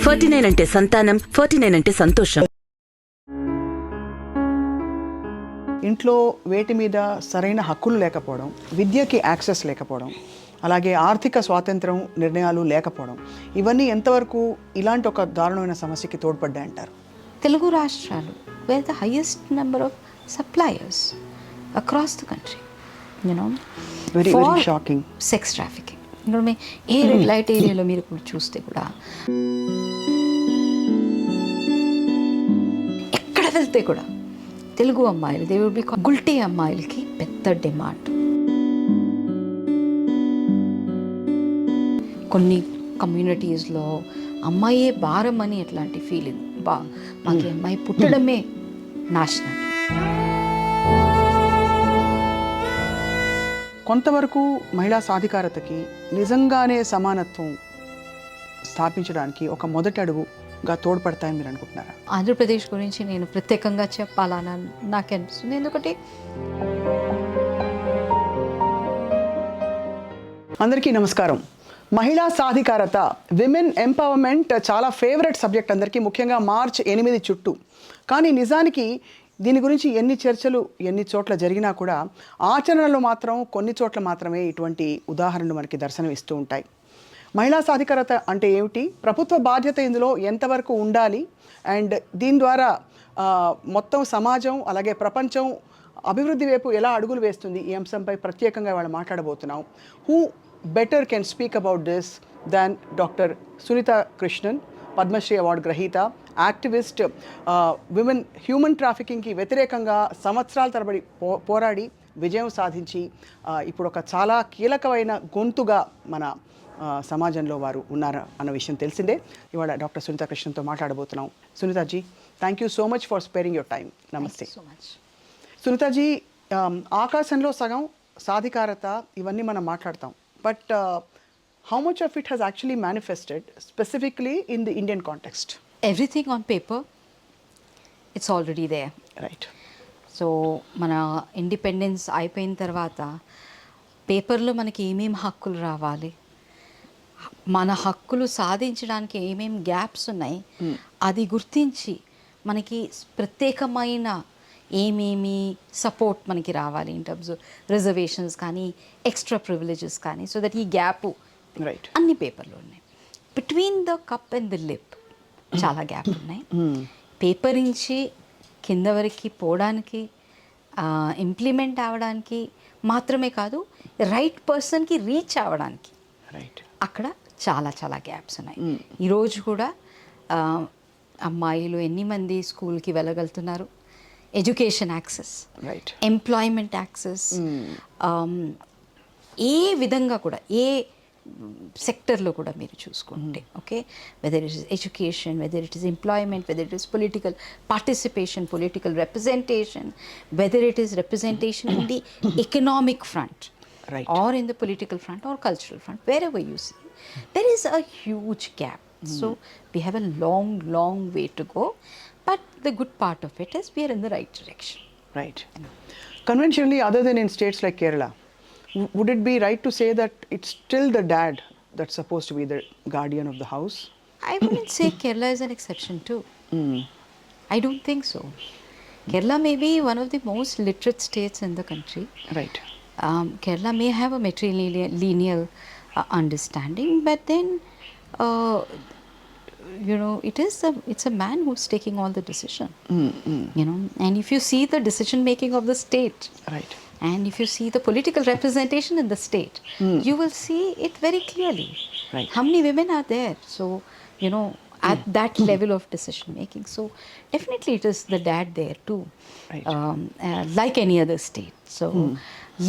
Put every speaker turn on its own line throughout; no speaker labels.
49 అంటే సంతానం, 49 అంటే సంతోషం.
ఇంట్లో వేటి మీద సరైన హక్కులు లేకపోవడం, విద్యకి యాక్సెస్ లేకపోవడం, అలాగే ఆర్థిక స్వాతంత్రం నిర్ణయాలు లేకపోవడం, ఇవన్నీ ఎంతవరకు ఇలాంటి ఒక దారుణమైన సమస్యకి తోడ్పడ్డాయంటారు?
తెలుగు రాష్ట్రాలు where the highest number of suppliers across the country,
very
for
very shocking
sex trafficking. ఏ రెడ్ లైట్ ఏరియాలో మీరు ఇప్పుడు చూస్తే కూడా ఎక్కడ వెళ్తే కూడా తెలుగు అమ్మాయిలు దే వుడ్ బి గుల్టీ అమ్మాయిలకి పెద్ద డిమాండ్. కొన్ని కమ్యూనిటీస్లో అమ్మాయే భారం అని ఎట్లాంటి ఫీలింగ్, మాకు అమ్మాయి పుట్టడమే నాశనం.
కొంతవరకు మహిళా సాధికారతకి నిజంగానే సమానత్వం స్థాపించడానికి ఒక మొదటి అడుగుగా తోడ్పడతాయని మీరు అనుకుంటున్నారా?
ఆంధ్రప్రదేశ్ గురించి నేను ప్రత్యేకంగా చెప్పాలని నాకు అనిపిస్తుంది. ఎందుకంటే
అందరికీ నమస్కారం. మహిళా సాధికారత, విమెన్ ఎంపవర్మెంట్ చాలా ఫేవరెట్ సబ్జెక్ట్ అందరికీ, ముఖ్యంగా మార్చ్ 8 చుట్టూ. కానీ నిజానికి దీని గురించి ఎన్ని చర్చలు ఎన్ని చోట్ల జరిగినా కూడా ఆచరణలో మాత్రం కొన్ని చోట్ల మాత్రమే ఇటువంటి ఉదాహరణలు మనకి దర్శనం ఇస్తూ ఉంటాయి. మహిళా సాధికారత అంటే ఏమిటి, ప్రభుత్వ బాధ్యత ఇందులో ఎంతవరకు ఉండాలి, అండ్ దీని ద్వారా మొత్తం సమాజం అలాగే ప్రపంచం అభివృద్ధి వైపు ఎలా అడుగులు వేస్తుంది, ఈ అంశంపై ప్రత్యేకంగా వాళ్ళు మాట్లాడబోతున్నాం. Who better can speak about this than Dr. Sunitha Krishnan, Padma Shri award గ్రహీత, యాక్టివిస్ట్, విమెన్ హ్యూమన్ ట్రాఫికింగ్కి వ్యతిరేకంగా సంవత్సరాల తరబడి పోరాడి విజయం సాధించి ఇప్పుడు ఒక చాలా కీలకమైన గొంతుగా మన సమాజంలో వారు ఉన్నారు అన్న విషయం తెలిసిందే. ఇవాళ డాక్టర్ సునీత కృష్ణన్తో మాట్లాడబోతున్నాం. Sunitha ji, thank you so much for sparing your time. నమస్తే. సునీతాజీ, ఆకాశంలో సగం, సాధికారత, ఇవన్నీ మనం మాట్లాడతాం. But how much of it has actually manifested specifically in the Indian context?
Everything on paper, it's already there.
Right.
So మన ఇండిపెండెన్స్ అయిపోయిన తర్వాత పేపర్లో మనకి ఏమేమి హక్కులు రావాలి, మన హక్కులు సాధించడానికి ఏమేమి గ్యాప్స్ ఉన్నాయి, అది గుర్తించి మనకి ప్రత్యేకమైన ఏమేమి సపోర్ట్ మనకి రావాలి ఇన్ టర్మ్స్ రిజర్వేషన్స్ కానీ ఎక్స్ట్రా ప్రివిలేజెస్ కానీ, సో దట్ ఈ గ్యాప్
రైట్
అన్ని పేపర్లో ఉన్నాయి. Between the cup and the lip చాలా గ్యాప్ ఉన్నాయి. పేపర్ నుంచి కింద వరకు పోవడానికి, ఇంప్లిమెంట్ అవ్వడానికి మాత్రమే కాదు, రైట్ పర్సన్కి రీచ్ అవ్వడానికి
రైట్
అక్కడ చాలా చాలా గ్యాప్స్ ఉన్నాయి. ఈరోజు కూడా అమ్మాయిలు ఎన్ని మంది స్కూల్కి వెళ్ళగలుగుతున్నారు, education access,
right,
employment access, ఏ విధంగా కూడా ఏ సెక్టర్లో కూడా మీరు చూసుకుంటే, okay, whether it is education, whether it is employment, whether it is political participation, political representation, whether it is representation in the economic front or in the political front or cultural front, wherever you see, there is a huge gap. So we have a long way to go. But the good part of it is we are in the right direction.
Right. Conventionally, other than in states like Kerala, would it be right to say that it's still the dad that's supposed to be the guardian of the house?
I wouldn't say Kerala is an exception too. I don't think so. Kerala may be one of the most literate states in the country.
Right.
Kerala may have a matrilineal understanding, but then it's a man who's taking all the decision. And if you see the decision making of the state,
right,
and if you see the political representation in the state, you will see it very clearly.
Right.
How many women are there? So at that level of decision making. So definitely it is the dad there too,
right,
like any other state. So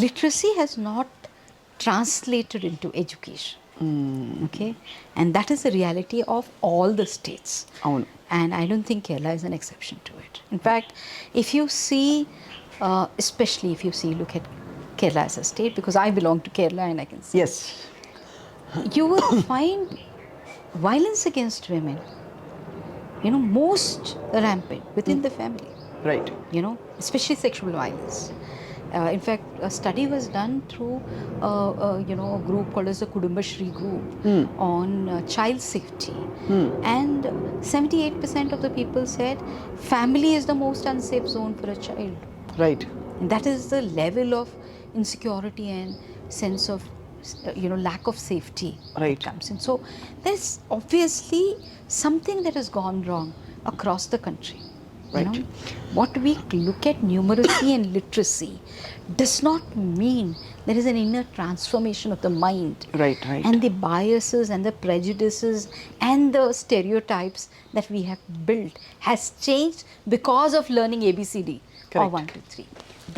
literacy has not translated into education. Okay, and that is the reality of all the states. And I don't think Kerala is an exception to it. In fact, if you see, especially if you see, look at Kerala as a state, because I belong to Kerala and I can see.
Yes.
You will find violence against women, most rampant within the family.
Right.
Especially sexual violence. In fact, a study was done through a group called as the Padma Shri group on child safety, and 78% of the people said family is the most unsafe zone for a child.
Right.
And that is the level of insecurity and sense of lack of safety
Right.
that comes in. So there's obviously something that has gone wrong across the country.
Right.
What we look at numeracy and literacy does not mean there is an inner transformation of the mind.
Right, right.
And the biases and the prejudices and the stereotypes that we have built has changed because of learning ABCD or
Correct.
1, 2, 3.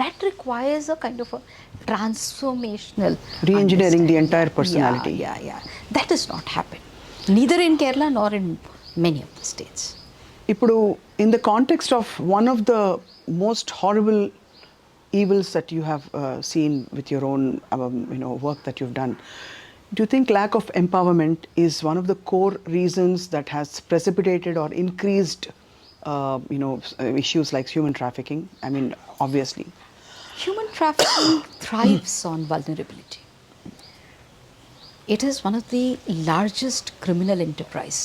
That requires a kind of a transformational
Re-engineering the
understanding.
entire personality.
Yeah. That does not happen. Neither in Kerala nor in many of the states.
ఇప్పుడు in the context of one of the most horrible evils that you have seen with your own work that you've done, do you think lack of empowerment is one of the core reasons that has precipitated or increased issues like human trafficking? I mean, obviously.
Human trafficking thrives on vulnerability. It is one of the largest criminal enterprise.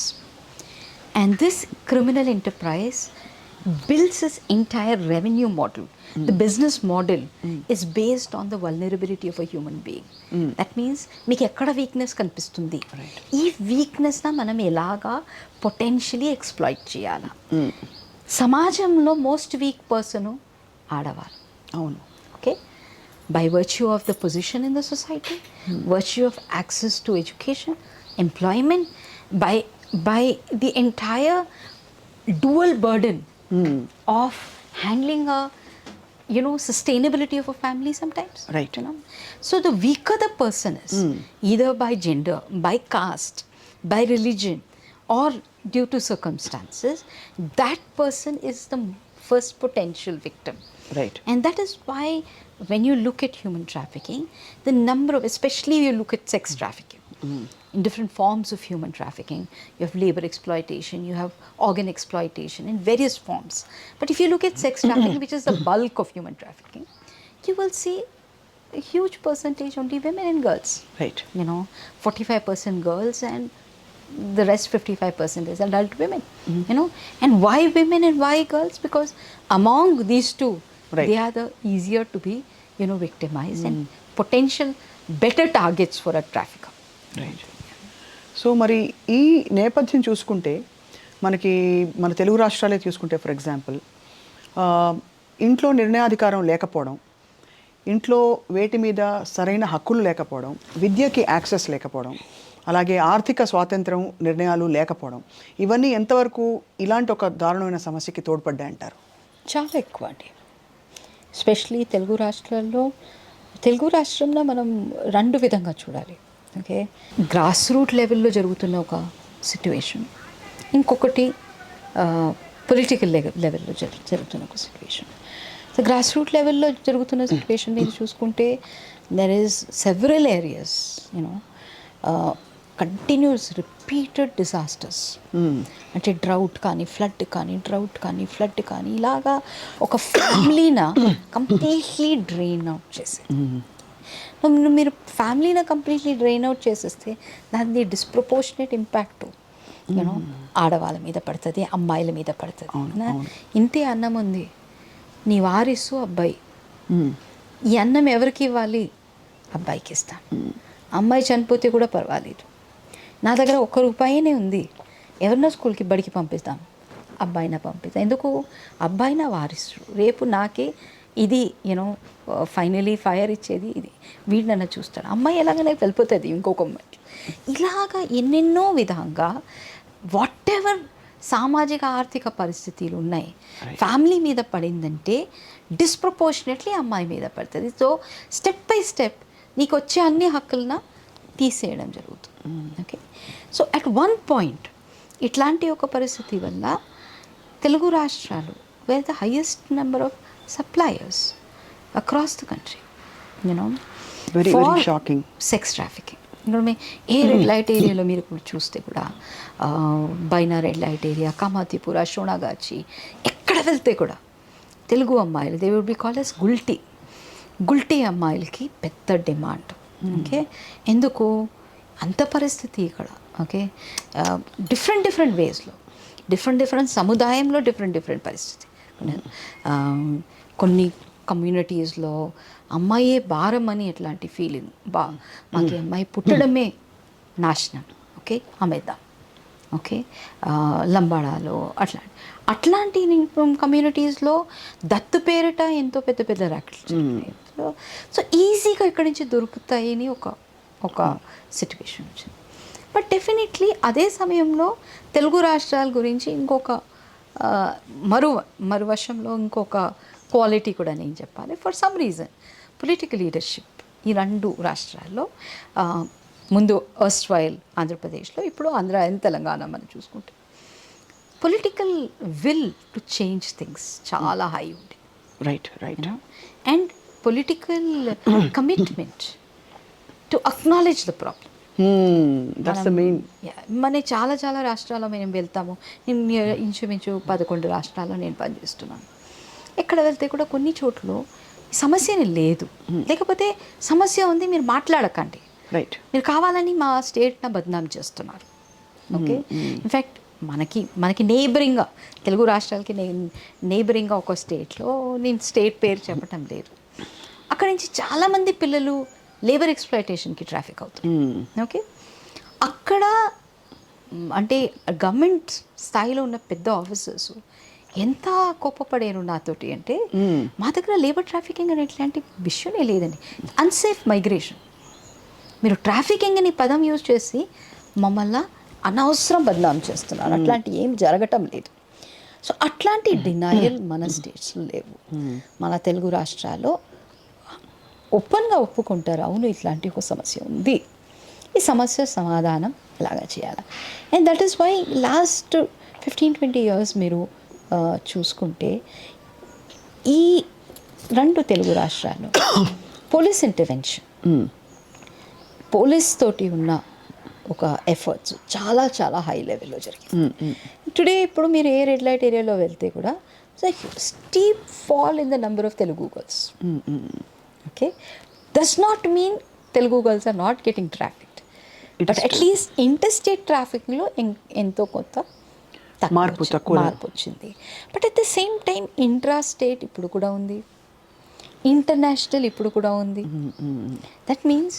And this criminal enterprise builds its entire revenue model. The business model is based on the vulnerability of a human being. That means మీకు ఎక్కడ weakness కనిపిస్తుంది, ఈ వీక్నెస్న మనం ఎలాగా potentially exploit చేయాలా. సమాజంలో most week person ఆడవారు.
అవును.
Okay, by virtue of the position in the society, virtue of access to education, employment, by the entire dual burden of handling a sustainability of a family sometimes.
Right.
So the weaker the person is, either by gender, by caste, by religion, or due to circumstances, that person is the first potential victim.
Right.
And that is why when you look at human trafficking, the number of, especially you look at sex trafficking, in different forms of human trafficking, you have labor exploitation, you have organ exploitation in various forms. But if you look at sex trafficking, which is the bulk of human trafficking, you will see a huge percentage only women and girls.
Right.
45% girls and the rest 55% is adult women. And why women and why girls? Because among these two,
Right.
they are the easier to be victimized and potential better targets for a trafficker.
Right. So మరి ఈ నేపథ్యం చూసుకుంటే మనకి మన తెలుగు రాష్ట్రాలే చూసుకుంటే for example ఇంట్లో నిర్ణయాధికారం లేకపోవడం, ఇంట్లో వేటి మీద సరైన హక్కులు లేకపోవడం, విద్యకి యాక్సెస్ లేకపోవడం, అలాగే ఆర్థిక స్వాతంత్రం నిర్ణయాలు లేకపోవడం, ఇవన్నీ ఎంతవరకు ఇలాంటి ఒక దారుణమైన సమస్యకి తోడ్పడ్డాయంటారు?
చాలా ఎక్కువ అండి. ఎస్పెషలీ తెలుగు రాష్ట్రంలో మనం రెండు విధంగా చూడాలి. ఓకే, గ్రాస్ రూట్ లెవెల్లో జరుగుతున్న ఒక సిట్యువేషన్, ఇంకొకటి పొలిటికల్ లెవెల్లో జరుగుతున్న ఒక సిట్యువేషన్. సో గ్రాస్ రూట్ లెవెల్లో జరుగుతున్న సిట్యువేషన్ మీరు చూసుకుంటే there is several areas continuous repeated disasters. అంటే డ్రౌట్ కానీ ఫ్లడ్ కానీ ఇలాగా ఒక ఫ్యామిలీని కంప్లీట్లీ డ్రైన్ అవుట్ చేసి, మీరు ఫ్యామిలీని కంప్లీట్లీ డ్రైన్ అవుట్ చేసేస్తే దాని డిస్ప్రపోర్షనేట్ ఇంపాక్ట్ ఆడవాళ్ళ మీద పడుతుంది, అమ్మాయిల మీద పడుతుంది. ఇంతే అన్నం ఉంది, నీ వారిసు అబ్బాయి, ఈ అన్నం ఎవరికి ఇవ్వాలి? అబ్బాయికి ఇస్తాను. అమ్మాయి చనిపోతే కూడా పర్వాలేదు, నా దగ్గర ₹1 ఉంది, ఎవరినో స్కూల్కి బడికి పంపిస్తాం, అబ్బాయినా పంపిస్తాం. ఎందుకు? అబ్బాయి నా వారిసు, రేపు నాకే ఇది ఫైనలీ ఫైర్ ఇచ్చేది ఇది, వీడు నన్ను చూస్తాడు. అమ్మాయి ఎలాగైనా వెళ్ళిపోతుంది ఇంకొక అమ్మాయి. ఇలాగా ఎన్నెన్నో విధంగా వాట్ ఎవర్ సామాజిక ఆర్థిక పరిస్థితులు ఉన్నాయి, ఫ్యామిలీ మీద పడిందంటే డిస్ప్రపోర్షనేట్లీ అమ్మాయి మీద పడుతుంది. సో స్టెప్ బై స్టెప్ నీకు వచ్చే అన్ని హక్కులను తీసేయడం జరుగుతుంది. Okay, so at one point ఇట్లాంటి ఒక పరిస్థితి వల్ల తెలుగు రాష్ట్రాలు where the highest number of suppliers across the country,
very shocking
sex trafficking. ఏ రెడ్ లైట్ ఏరియాలో మీరు ఇప్పుడు చూస్తే కూడా బైనా red light area, Kamathipura, Sonagachi, ఎక్కడ వెళ్తే కూడా తెలుగు అమ్మాయిలు they would be called as Gulti. Gulti అమ్మాయిలకి పెద్ద డిమాండ్. ఓకే, ఎందుకు అంత పరిస్థితి ఇక్కడ? ఓకే, డిఫరెంట్ వేస్లో, డిఫరెంట్ సముదాయంలో డిఫరెంట్ పరిస్థితి. కొన్ని కమ్యూనిటీస్లో అమ్మాయే భారం అని ఎట్లాంటి ఫీలింగ్, మాకు అమ్మాయి పుట్టడమే నాశనం, ఓకే అమ్మేద్దాం, ఓకే లంబాడాలో అట్లాంటి కమ్యూనిటీస్లో దత్తు పేరిట ఎంతో పెద్ద ర్యాకెట్లు. సో ఈజీగా ఇక్కడి నుంచి దొరుకుతాయని ఒక సిట్యువేషన్ వచ్చింది. బట్ డెఫినెట్లీ అదే సమయంలో తెలుగు రాష్ట్రాల గురించి ఇంకొక మరువశంలో ఇంకొక క్వాలిటీ కూడా నేను చెప్పాలి. For some reason political leadership ఈ రెండు రాష్ట్రాల్లో, ముందు ఎర్స్ట్వైల్ ఆంధ్రప్రదేశ్లో, ఇప్పుడు ఆంధ్ర అండ్ తెలంగాణ మనం చూసుకుంటే political will to change things చాలా హై ఉంది.
Right
and political commitment to acknowledge the problem. మన చాలా రాష్ట్రాల్లో మేము వెళ్తాము. నేను ఇంచుమించు 11 రాష్ట్రాల్లో నేను పనిచేస్తున్నాను. ఎక్కడ వెళ్తే కూడా కొన్ని చోట్ల సమస్యనే లేదు, లేకపోతే సమస్య ఉంది మీరు మాట్లాడకండి,
రైట్,
మీరు కావాలని మా స్టేట్ని బదనాం చేస్తున్నారు. ఓకే, ఇన్ఫ్యాక్ట్ మనకి నేబరింగ్గా తెలుగు రాష్ట్రాలకి నేబరింగ్గా ఒక స్టేట్లో, నేను స్టేట్ పేరు చెప్పటం లేదు, అక్కడి నుంచి చాలామంది పిల్లలు లేబర్ ఎక్స్ప్లాయిటేషన్కి ట్రాఫిక్ అవుతుంది. ఓకే, అక్కడ అంటే గవర్నమెంట్ స్థాయిలో ఉన్న పెద్ద ఆఫీసర్స్ ఎంత కోప్పపడారు నాతోటి అంటే, మా దగ్గర లేబర్ ట్రాఫికింగ్ అని ఎట్లాంటి విషయమే లేదండి, అన్సేఫ్ మైగ్రేషన్, మీరు ట్రాఫికింగ్ అని పదం యూజ్ చేసి మమ్మల్ని అనవసరం బదనాం చేస్తున్నారు, అట్లాంటి ఏం జరగటం లేదు. సో అట్లాంటి డినయల్ మన స్టేట్స్లో లేవు. మన తెలుగు రాష్ట్రాల్లో ఓపెన్గా ఒప్పుకుంటారు, అవును ఇట్లాంటి ఒక సమస్య ఉంది, ఈ సమస్య సమాధానం ఎలాగా చేయాలి. And that is why last 15-20 years మీరు చూసుకుంటే ఈ రెండు తెలుగు రాష్ట్రాల్లో పోలీస్ ఇంటర్వెన్షన్, పోలీస్ తోటి ఉన్న ఒక ఎఫర్ట్స్ చాలా హై లెవెల్లో జరిగింది. టుడే ఇప్పుడు మీరు ఏ రెడ్ లైట్ ఏరియాలో వెళ్తే కూడా steep fall in the number of Telugu girls. Okay, does not mean Telugu girls are not getting trafficked, but atleast interstate ట్రాఫిక్లో ఎంతో కొంత మార్పు వచ్చింది. But at the same time intra state ఇప్పుడు కూడా ఉంది, ఇంటర్నేషనల్ ఇప్పుడు కూడా ఉంది. That means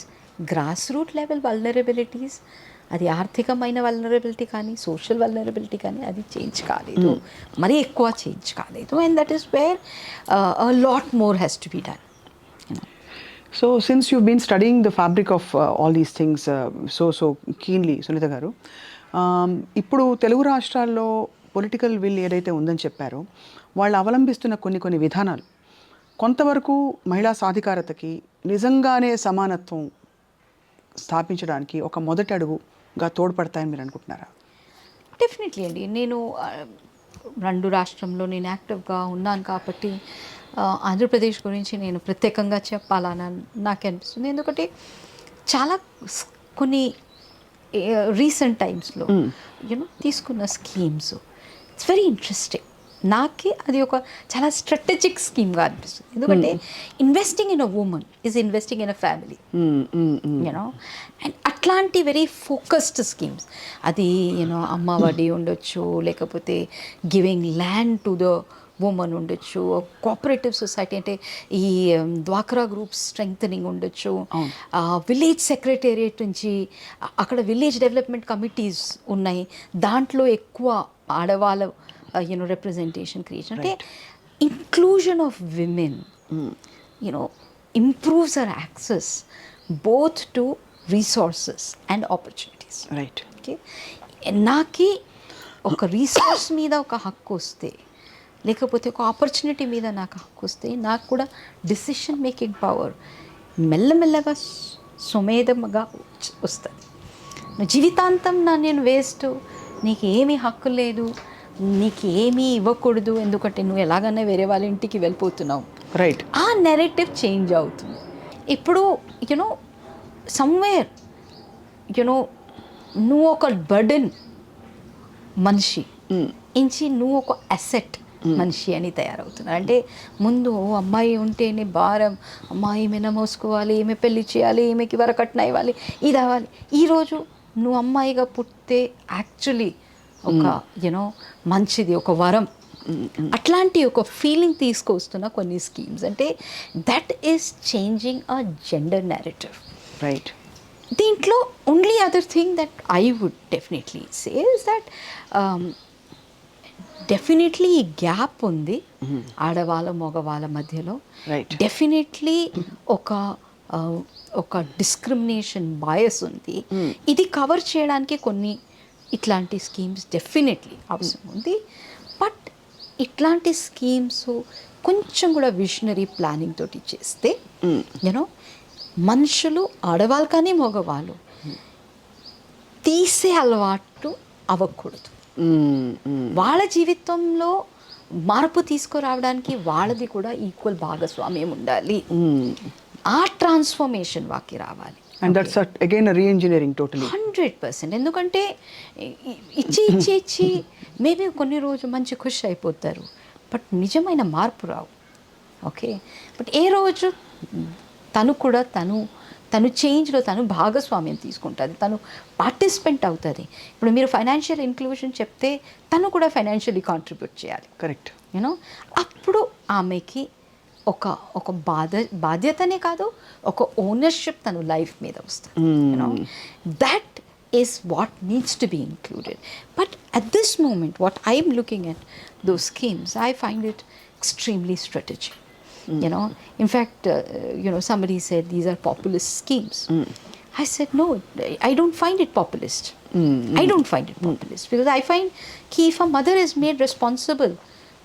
grass root level vulnerabilities, అది ఆర్థికమైన వల్నరబిలిటీ కానీ సోషల్ వల్నరబిలిటీ కానీ అది చేంజ్ కాలేదు, మరీ ఎక్కువ చేంజ్ కాలేదు. And that is where lot more has to be done.
So since you've been studying the fabric of all these things so keenly, Sunitha garu, ఇప్పుడు తెలుగు రాష్ట్రాల్లో పొలిటికల్ విల్ ఏదైతే ఉందని చెప్పారో వాళ్ళు అవలంబిస్తున్న కొన్ని విధానాలు కొంతవరకు మహిళా సాధికారతకి నిజంగానే సమానత్వం స్థాపించడానికి ఒక మొదటి అడుగుగా తోడ్పడతాయని మీరు అనుకుంటున్నారా?
డెఫినెట్లీ అండి. నేను రెండు రాష్ట్రంలో నేను యాక్టివ్గా ఉన్నాను కాబట్టి ఆంధ్రప్రదేశ్ గురించి నేను ప్రత్యేకంగా చెప్పాలని నాకు అనిపిస్తుంది. ఎందుకంటే చాలా కొన్ని రీసెంట్ టైమ్స్లో తీసుకున్న స్కీమ్స్ ఇట్స్ వెరీ ఇంట్రెస్టింగ్. నాకే అది ఒక చాలా స్ట్రాటజిక్ స్కీమ్గా అనిపిస్తుంది. ఎందుకంటే investing in a women is investing in a family, you know. And అట్లాంటి వెరీ ఫోకస్డ్ స్కీమ్స్, అది అమ్మ వడి ఉండొచ్చు, లేకపోతే giving land to the women ఉండొచ్చు, కోఆపరేటివ్ సొసైటీ అంటే ఈ డ్వాక్రా గ్రూప్స్ స్ట్రెంగ్థనింగ్ ఉండొచ్చు, విలేజ్ సెక్రటేరియట్ నుంచి అక్కడ విలేజ్ డెవలప్మెంట్ కమిటీస్ ఉన్నాయి, దాంట్లో ఎక్కువ ఆడవాళ్ళ representation creation. అంటే inclusion of women, improves our access both to resources and opportunities.
Right.
Okay. నాకి ఒక రీసోర్స్ మీద ఒక హక్కు వస్తే, లేకపోతే ఒక ఆపర్చునిటీ మీద నాకు హక్కు వస్తే, నాకు కూడా డిసిషన్ మేకింగ్ పవర్ మెల్లమెల్లగా సుమేధంగా వస్తుంది. జీవితాంతం నేను వేస్ట్, నీకు ఏమీ హక్కు లేదు, నీకు ఏమీ ఇవ్వకూడదు, ఎందుకంటే నువ్వు ఎలాగైనా వేరే వాళ్ళ ఇంటికి వెళ్ళిపోతున్నావు.
రైట్.
ఆ నెరేటివ్ చేంజ్ అవుతుంది. ఇప్పుడు సమ్వేర్ నువ్వు ఒక బర్డెన్ మనిషి ఇంచి నువ్వు ఒక అసెట్ మనిషి అని తయారవుతున్నారు. అంటే ముందు అమ్మాయి ఉంటేనే భారం, అమ్మాయి ఈమెన మోసుకోవాలి, ఈమె పెళ్లి చేయాలి, ఈమెకి వరకట్న ఇవ్వాలి, ఇది అవ్వాలి. ఈరోజు నువ్వు అమ్మాయిగా పుట్టితే యాక్చువల్లీ ఒక యూనో మంచిది, ఒక వరం, అట్లాంటి ఒక ఫీలింగ్ తీసుకొస్తున్న కొన్ని స్కీమ్స్. అంటే that is changing a gender narrative.
Right.
దీంట్లో only other thing that I would definitely say is that definitely ఈ గ్యాప్ ఉంది ఆడవాళ్ళ మగవాళ్ళ మధ్యలో. డెఫినెట్లీ ఒక డిస్క్రిమినేషన్ బయస్ ఉంది. ఇది కవర్ చేయడానికి కొన్ని ఇట్లాంటి స్కీమ్స్ డెఫినెట్లీ అవసరం ఉంది. బట్ ఇట్లాంటి స్కీమ్స్ కొంచెం కూడా విజనరీ ప్లానింగ్ తోటి చేస్తే యూనో మనుషులు, ఆడవాళ్ళు కానీ మగవాళ్ళు, తీసే అలవాటు అవ్వకూడదు. వాళ్ళ జీవితంలో మార్పు తీసుకురావడానికి వాళ్ళది కూడా ఈక్వల్ భాగస్వామ్యం ఉండాలి. ఆ ట్రాన్స్ఫర్మేషన్ వాకి రావాలి.
And that's again re-engineering totally
100%. ఎందుకంటే ఇచ్చి ఇచ్చి ఇచ్చి మేబీ కొన్ని రోజు మంచి ఖుషి అయిపోతారు, బట్ నిజమైన మార్పు రావు. ఓకే, బట్ ఏ రోజు తను కూడా తను చేంజ్లో తను భాగస్వామ్యం తీసుకుంటుంది, తను పార్టిసిపెంట్ అవుతుంది. ఇప్పుడు మీరు ఫైనాన్షియల్ ఇంక్లూజన్ చెప్తే తను కూడా ఫైనాన్షియలీ కాంట్రిబ్యూట్ చేయాలి.
కరెక్ట్.
యూనో అప్పుడు ఆమెకి ఒక బాధ్యతనే కాదు, ఒక ఓనర్షిప్ తను లైఫ్ మీద వస్తుంది. You know that is what needs to be included. But at this moment what I'm looking at those schemes, I find it extremely strategic. You know, in fact, somebody said these are populist schemes. I said no, I don't find it populist. I don't find it populist because I find if a mother is made responsible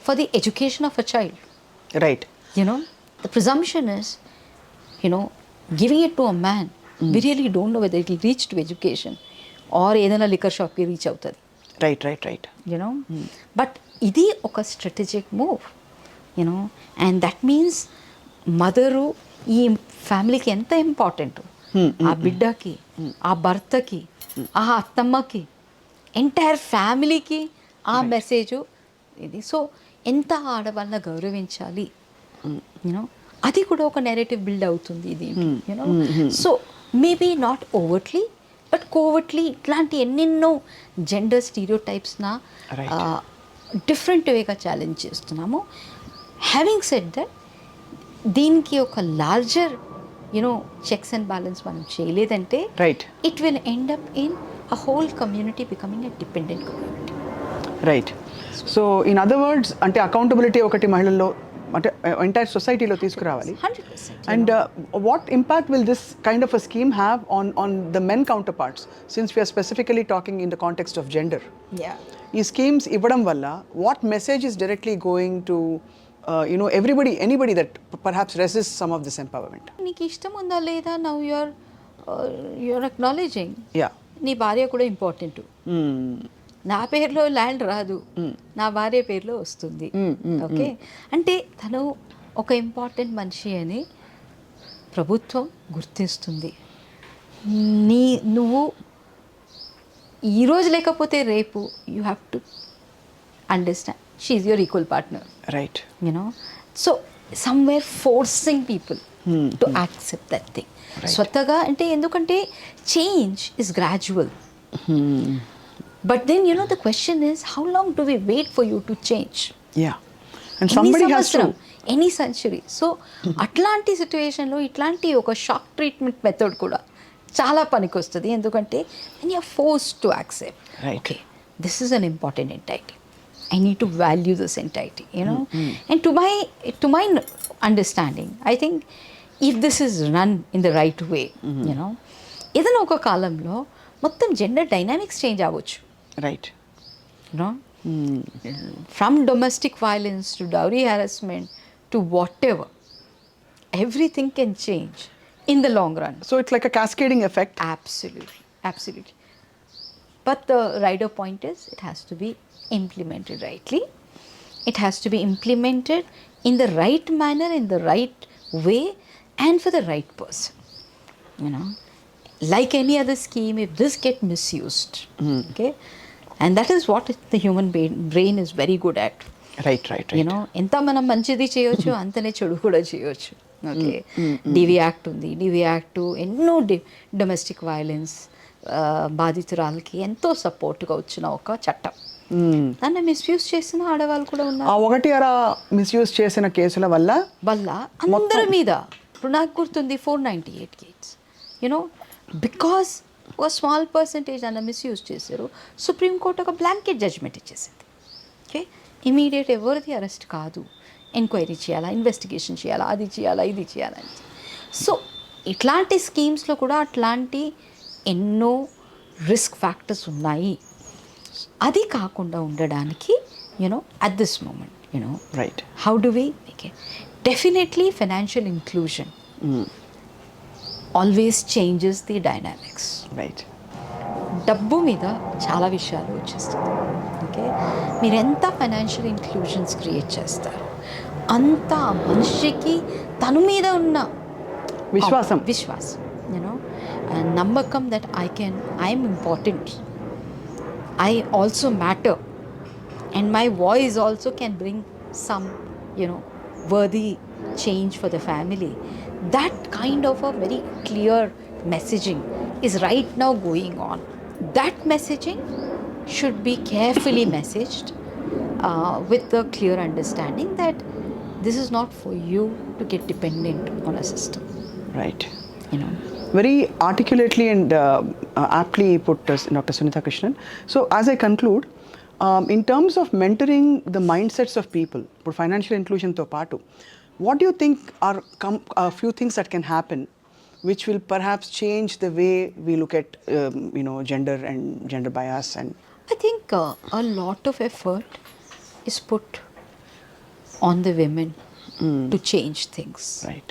for the education of a child,
right,
the presumption is, giving it to a man, we really don't know whether it will reach to education or ఏదైనా liquor shop ki reach అవుతుంది.
Right.
But ఇది ఒక strategic move. And that means mother ఈ ఫ్యామిలీకి ఎంత important, ఆ బిడ్డకి, ఆ భర్తకి, ఆ అత్తమ్మకి, ఎంటైర్ ఫ్యామిలీకి ఆ మెసేజ్ ఇది. సో ఎంత ఆడవాళ్ళని గౌరవించాలి, అది కూడా ఒక నెరేటివ్ బిల్డ్ అవుతుంది ఇది. So maybe not overtly but covertly ఇట్లాంటి ఎన్నెన్నో జెండర్ స్టీరియోటైప్స్న డిఫరెంట్ వేగా ఛాలెంజ్ చేస్తున్నాము. హ్యావింగ్ సెడ్ దట్, దీనికి ఒక లార్జర్ చెక్స్ అండ్ బ్యాలెన్స్ మనం చేయలేదంటే it will end up in a whole community becoming a dependent community.
Right. So in other words అంటే అకౌంటబిలిటీ ఒకటి మహిళల్లో అంటే ఎంటైర్ సొసైటీలో తీసుకురావాలి.
100%.
And what impact will this kind of a scheme have on the men counter parts, since we're specifically talking in the context of gender? ఈ schemes ఇవ్వడం వల్ల what message is directly going to anybody that perhaps resists some of this empowerment?
నీకు ఇష్టం ఉందా లేదా, now you're acknowledging నీ భార్య కూడా ఇంపార్టెంట్. నా పేరులో ల్యాండ్ రాదు, నా భార్య పేరులో వస్తుంది. ఓకే, అంటే తను ఒక ఇంపార్టెంట్ మనిషి అని ప్రభుత్వం గుర్తిస్తుంది. నువ్వు ఈరోజు లేకపోతే రేపు you have to understand she is your equal partner.
Right.
So somewhere forcing people to accept that thing. Swataga ante endukante change is gradual. But then the question is, how long do we wait for you to change?
Yeah. And somebody has to,
any century. So atlanti situation lo itlanti oka shock treatment method kuda chaala panikostadi. Endukante when you are forced to accept,
right,
okay, this is an important entity, I need to value this entity, And to my understanding, I think if this is run in the right way, ఏదైనా ఒక కాలంలో మొత్తం gender dynamics change అవ్వచ్చు.
Right.
From domestic violence to dowry harassment to what ever, everything can change in the long run.
So it's like a cascading effect.
Absolutely. But the rider point is, it has to be implemented rightly. It has to be implemented in the right manner, in the right way, and for the right person. Like any other scheme, if this get misused, okay, and that is what the human brain is very good at.
Right
you know ఎంత మనం మంచిది చేయొచ్చు అంతనే చెడు కూడా చేయొచ్చు. Okay, డివి act ఉంది. డివి act ఎన్నో డొమెస్టిక్ వైలెన్స్ బాధితురాలకి ఎంతో సపోర్ట్గా వచ్చిన ఒక చట్టం. దాన్ని మిస్యూజ్ చేసిన ఆడవాళ్ళు కూడా ఉన్నారు.
ఒకటి అలా మిస్యూజ్ చేసిన కేసుల వల్ల
అందరి మీద ఇప్పుడు నాకు గుర్తుంది 498 కేస్. యూనో బికాస్ ఒక స్మాల్ పర్సంటేజ్ అన్న మిస్యూజ్ చేశారు. సుప్రీంకోర్టు ఒక బ్లాంకెట్ జడ్జ్మెంట్ ఇచ్చేసింది. ఓకే, ఇమీడియట్ ఎవరిది అరెస్ట్ కాదు, ఎంక్వైరీ చేయాలా, ఇన్వెస్టిగేషన్ చేయాలా, అది చేయాలా, ఇది చేయాలని. సో ఇట్లాంటి స్కీమ్స్లో కూడా అట్లాంటి ఎన్నో రిస్క్ ఫ్యాక్టర్స్ ఉన్నాయి. అది కాకుండా ఉండడానికి at this moment
right
how do we make it? Definitely financial inclusion always changes the dynamics.
Right,
డబ్బు మీద చాలా విషయాలు వచ్చేస్తుంది. ఓకే, మీరు ఎంత ఫైనాన్షియల్ ఇంక్లూజన్స్ క్రియేట్ చేస్తారు అంత మనిషికి తను మీద ఉన్న విశ్వాసం నమ్మకం that I'm important, I also matter, and my voice also can bring some worthy change for the family. That kind of a very clear messaging is right now going on. That messaging should be carefully messaged with the clear understanding that this is not for you to get dependent on a system.
Right. Very articulately and aptly put, Dr. Sunitha Krishnan. So as I conclude, in terms of mentoring the mindsets of people, for financial inclusion to paatu, what do you think are a few things that can happen which will perhaps change the way we look at gender and gender bias? And
I think a lot of effort is put on the women to change things.
Right.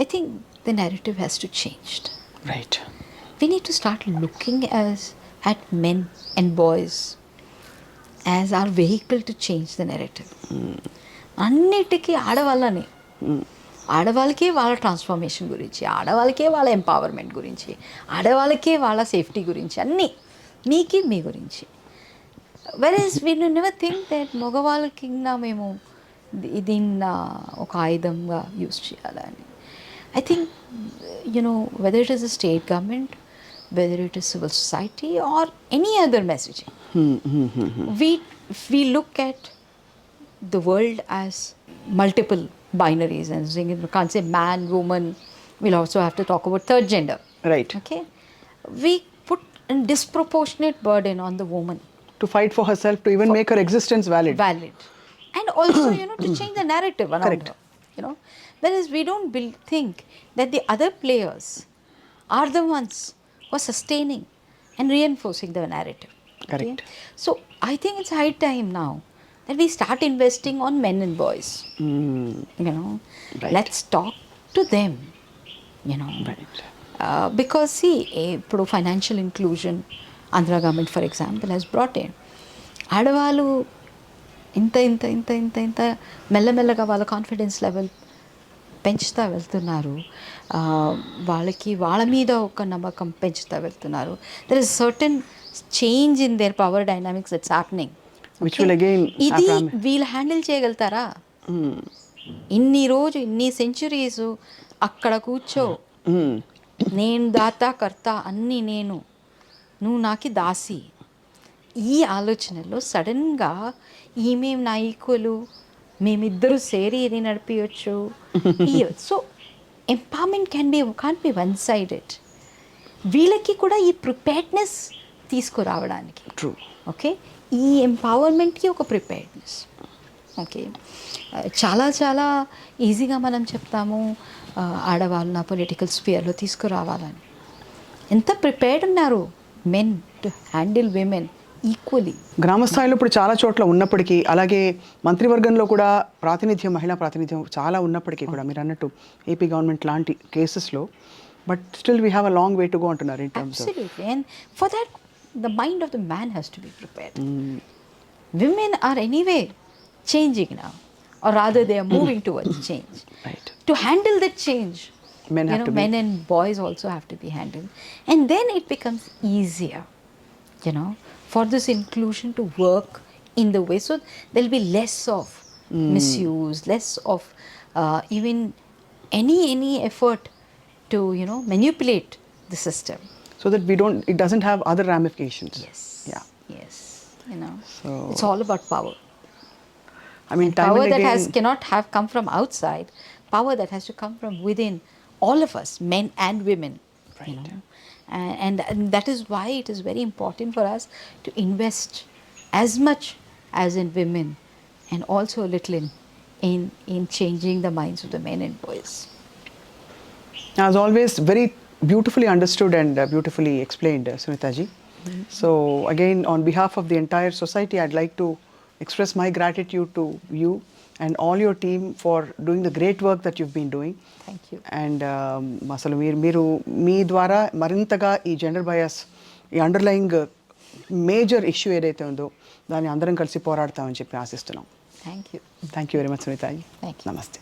I think the narrative has to change.
Right.
We need to start looking at men and boys as our vehicle to change the narrative. అన్నిటికీ ఆడవాళ్ళకే వాళ్ళ transformation గురించి, ఆడవాళ్ళకే వాళ్ళ empowerment గురించి, ఆడవాళ్ళకే వాళ్ళ safety గురించి, అన్నీ మీ గురించి. వెరస్ we never think that మగవాళ్ళకి మేము దీన్ని ఒక ఆయుధంగా యూజ్ చేయాలని. I think, whether it is a state government, whether it is civil society or any other messaging, we look at the world as multiple binaries, and you can't say man, woman. We'll also have to talk about third gender.
Right.
Okay. We put a disproportionate burden on the woman
to fight for herself, to even make her existence valid.
And also, to change the narrative around
Correct.
her. Whereas we don't think that the other players are the ones who are sustaining and reinforcing the narrative.
Correct.
So I think it's high time now that we start investing on men and boys.
Right.
Let's talk to them.
Right.
Because see, financial inclusion, Andhra government, for example, has brought in. ఆడవాళ్ళు ఇంత మెల్లమెల్లగా వాళ్ళ confidence level పెంచుతూ వెళ్తున్నారు. వాళ్ళ మీద ఒక నమ్మకం పెంచుతూ వెళ్తున్నారు. There is certain change in there power dynamics that's happening. ఇది వీళ్ళు హ్యాండిల్ చేయగలుగుతారా? ఇన్ని సెంచురీస్ అక్కడ కూర్చో, నేను దాతా కర్త అన్నీ నువ్వు నాకి దాసి, ఈ ఆలోచనలో సడన్గా ఈమెం నా ఈక్వలు, మేమిద్దరూ సేరి ఇది నడిపించచ్చు. So empowerment can't be one sided. వీళ్ళకి కూడా ఈ ప్రిపేర్డ్నెస్ తీసుకురావడానికి, ఓకే, ఈ ఎంపవర్మెంట్కి ఒక ప్రిపేర్డ్నెస్. ఓకే, చాలా చాలా ఈజీగా మనం చెప్తాము ఆడవాళ్ళు నా పొలిటికల్ స్పియర్లో తీసుకురావాలని. ఎంత ప్రిపేర్డ్ ఉన్నారు men to handle women equally.
గ్రామ స్థాయిలో ఇప్పుడు చాలా చోట్ల ఉన్నప్పటికీ, అలాగే మంత్రివర్గంలో కూడా మహిళా ప్రాతినిధ్యం చాలా ఉన్నప్పటికీ కూడా మీరు అన్నట్టు ఏపీ గవర్నమెంట్ లాంటి కేసెస్లో, but still we have a long way to go అంటున్నారు.
Absolutely. And for that, the mind of the man has to be prepared. Women are anyway changing now, or rather they are moving towards change.
Right.
To handle that change, men and boys also have to be handled. And then it becomes easier, for this inclusion to work in the way. So there'll be less of misuse, less of even any effort to, you know, manipulate the system.
So that it doesn't have other ramifications.
Yes.
Yeah.
Yes. You know,
So-
it's all about power.
I mean, time
Power
and
that
again,
cannot have come from outside. Power that has to come from within all of us, men and women.
Right.
You know, and that is why it is very important for us to invest as much as in women, and also a little in changing the minds of the men and boys.
as always, very beautifully understood and beautifully explained, Sunitha ji. So again, on behalf of the entire society, I'd like to express my gratitude to you and all your team for doing the great work that you've been doing.
Thank you.
And అసలు మీరు మీ ద్వారా మరింతగా ఈ gender bias, ఈ underlying major issue ఏదైతే ఉందో దాన్ని అందరం కలిసి పోరాడతామని చెప్పి ఆశిస్తున్నాం.
Thank you.
Thank you very much Sunitha.
Thank you.
నమస్తే.